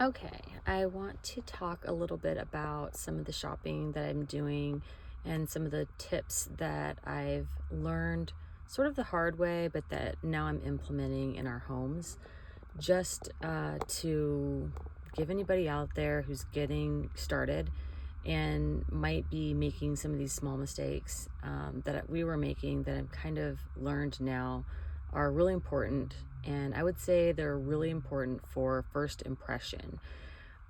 Okay, I want to talk a little bit about some of the shopping that I'm doing and some of the tips that I've learned sort of the hard way, but that now I'm implementing in our homes, just to give anybody out there who's getting started and might be making some of these small mistakes that we were making that I've kind of learned now are really important. And I would say they're really important for first impression.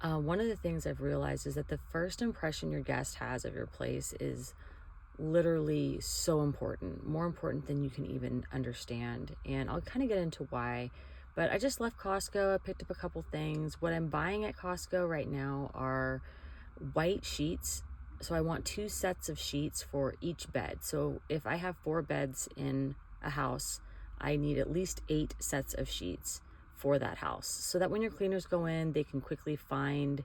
One of the things I've realized is that the first impression your guest has of your place is literally so important, more important than you can even understand. And I'll kind of get into why. But I just left Costco. I picked up a couple things. What I'm buying at Costco right now are white sheets. So I want two sets of sheets for each bed. So if I have four beds in a house, I need at least 8 sets of sheets for that house, so that when your cleaners go in, they can quickly find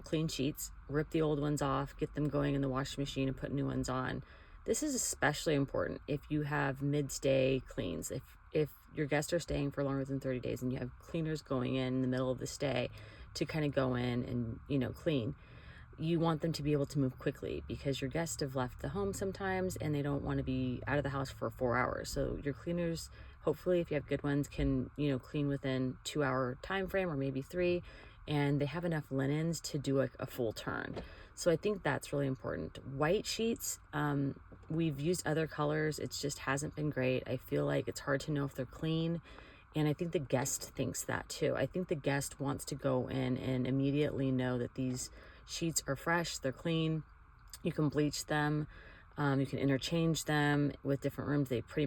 clean sheets, rip the old ones off, get them going in the washing machine, and put new ones on. This is especially important if you have mid-stay cleans. If your guests are staying for longer than 30 days and you have cleaners going in the middle of the stay to kind of go in and clean, you want them to be able to move quickly because your guests have left the home sometimes and they don't want to be out of the house for 4 hours. So your cleaners, hopefully if you have good ones, can clean within 2 hour time frame or maybe 3, and they have enough linens to do a full turn. So I think that's really important. White sheets, we've used other colors, it just hasn't been great. I feel like it's hard to know if they're clean, and I think the guest thinks that too. I think the guest wants to go in and immediately know that these sheets are fresh, they're clean. You can bleach them, you can interchange them with different rooms. It pretty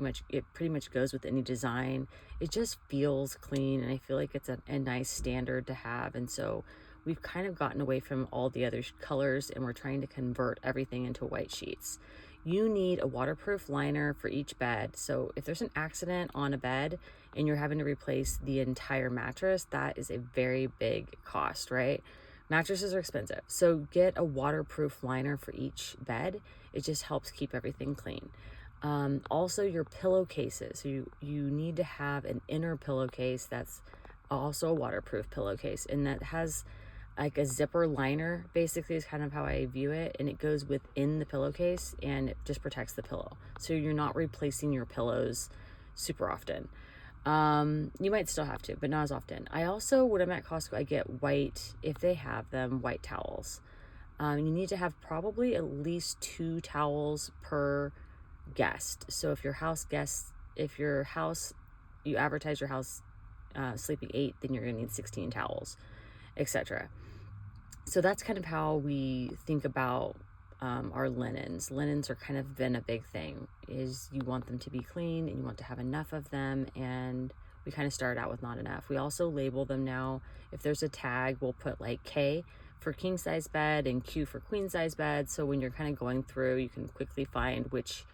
much goes with any design. It just feels clean, and I feel like it's a nice standard to have. And so we've kind of gotten away from all the other colors, and we're trying to convert everything into white sheets. You need a waterproof liner for each bed. So if there's an accident on a bed and you're having to replace the entire mattress, that is a very big cost, right? Mattresses are expensive, so get a waterproof liner for each bed. It just helps keep everything clean. Also, your pillowcases. So you need to have an inner pillowcase that's also a waterproof pillowcase, and that has like a zipper liner, basically, is kind of how I view it, and it goes within the pillowcase and it just protects the pillow. So you're not replacing your pillows super often. You might still have to, but not as often. I also, when I'm at Costco, I get white, if they have them, white towels. You need to have probably at least 2 towels per guest. So if your house, you advertise your house sleeping 8, then you're gonna need 16 towels, etc. So that's kind of how we think about our linens. Linens are kind of been a big thing, is you want them to be clean and you want to have enough of them, and we kind of started out with not enough. We also label them now. If there's a tag, we'll put like K for king size bed and Q for queen size bed, so when you're kind of going through, you can quickly find which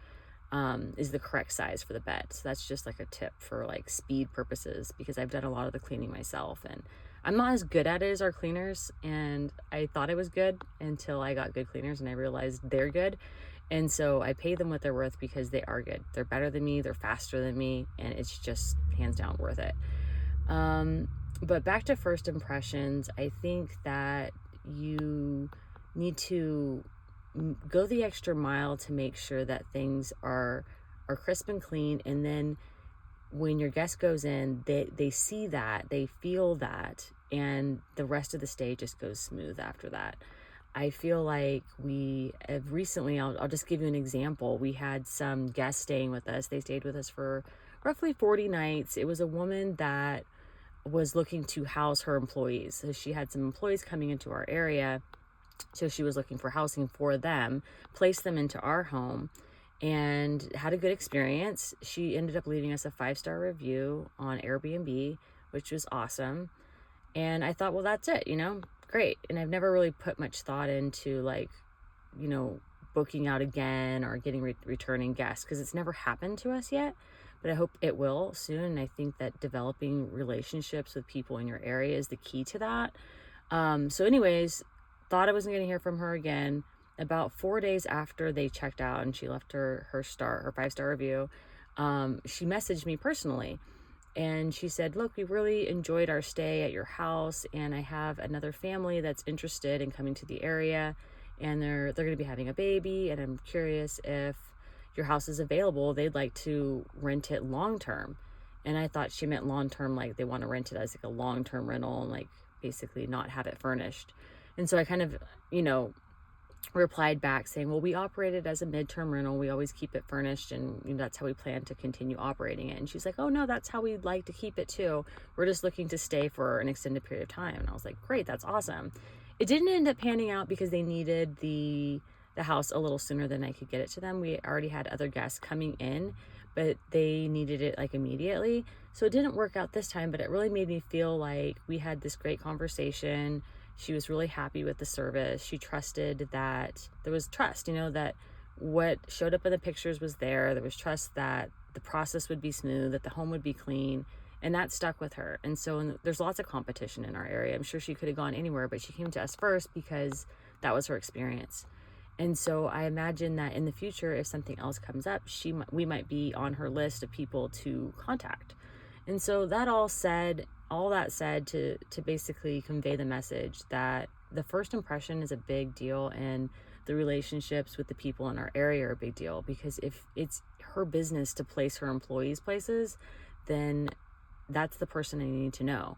is the correct size for the bed. So that's just like a tip for like speed purposes, because I've done a lot of the cleaning myself and I'm not as good at it as our cleaners, and I thought I was good until I got good cleaners and I realized they're good. And so I pay them what they're worth because they are good. They're better than me, they're faster than me, and it's just hands down worth it. But back to first impressions, I think that you need to go the extra mile to make sure that things are crisp and clean, and then when your guest goes in, they see that, they feel that, and the rest of the stay just goes smooth after that. I feel like we have recently, I'll just give you an example. We had some guests staying with us. They stayed with us for roughly 40 nights. It was a woman that was looking to house her employees. So she had some employees coming into our area. So she was looking for housing for them, placed them into our home, and had a good experience. She ended up leaving us a 5-star review on Airbnb, which was awesome. And I thought, well, that's it, great. And I've never really put much thought into like, booking out again or getting returning guests, because it's never happened to us yet, but I hope it will soon. And I think that developing relationships with people in your area is the key to that. So anyways, thought I wasn't going to hear from her again. About 4 days after they checked out and she left her 5-star review, she messaged me personally, And she said, look, we really enjoyed our stay at your house, and I have another family that's interested in coming to the area, and they're going to be having a baby, and I'm curious if your house is available. They'd like to rent it long term. And I thought she meant long term, like they want to rent it as like a long term rental and like basically not have it furnished. And so I kind of, you know, replied back saying, well, we operate it as a midterm rental. We always keep it furnished, and you know, that's how we plan to continue operating it. And she's like, oh no, that's how we'd like to keep it too. We're just looking to stay for an extended period of time. And I was like, great, that's awesome. It didn't end up panning out because they needed the house a little sooner than I could get it to them. We already had other guests coming in, but they needed it like immediately. So it didn't work out this time, but it really made me feel like we had this great conversation. She was really happy with the service. She trusted that there was trust, you know, that what showed up in the pictures was there. There was trust that the process would be smooth, that the home would be clean, and that stuck with her. And so there's lots of competition in our area. I'm sure she could have gone anywhere, but she came to us first because that was her experience. And so I imagine that in the future, if something else comes up, we might be on her list of people to contact. And so all that said to basically convey the message that the first impression is a big deal, and the relationships with the people in our area are a big deal, because if it's her business to place her employees places, then that's the person I need to know.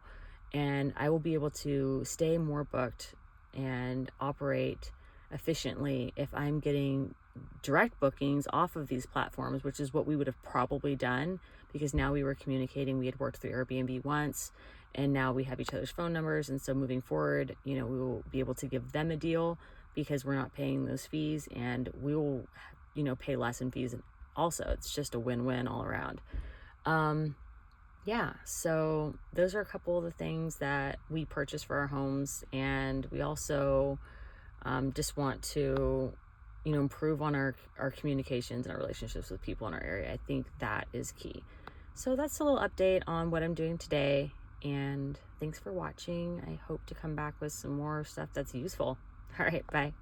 And I will be able to stay more booked and operate efficiently if I'm getting direct bookings off of these platforms, which is what we would have probably done, because now we were communicating. We had worked through Airbnb once, and now we have each other's phone numbers. And so moving forward, you know, we will be able to give them a deal because we're not paying those fees, and we will, you know, pay less in fees. Also, it's just a win-win all around. Yeah, so those are a couple of the things that we purchase for our homes. And we also just want to, you know, improve on our communications and our relationships with people in our area. I think that is key. So that's a little update on what I'm doing today, and thanks for watching. I hope to come back with some more stuff that's useful. All right, bye.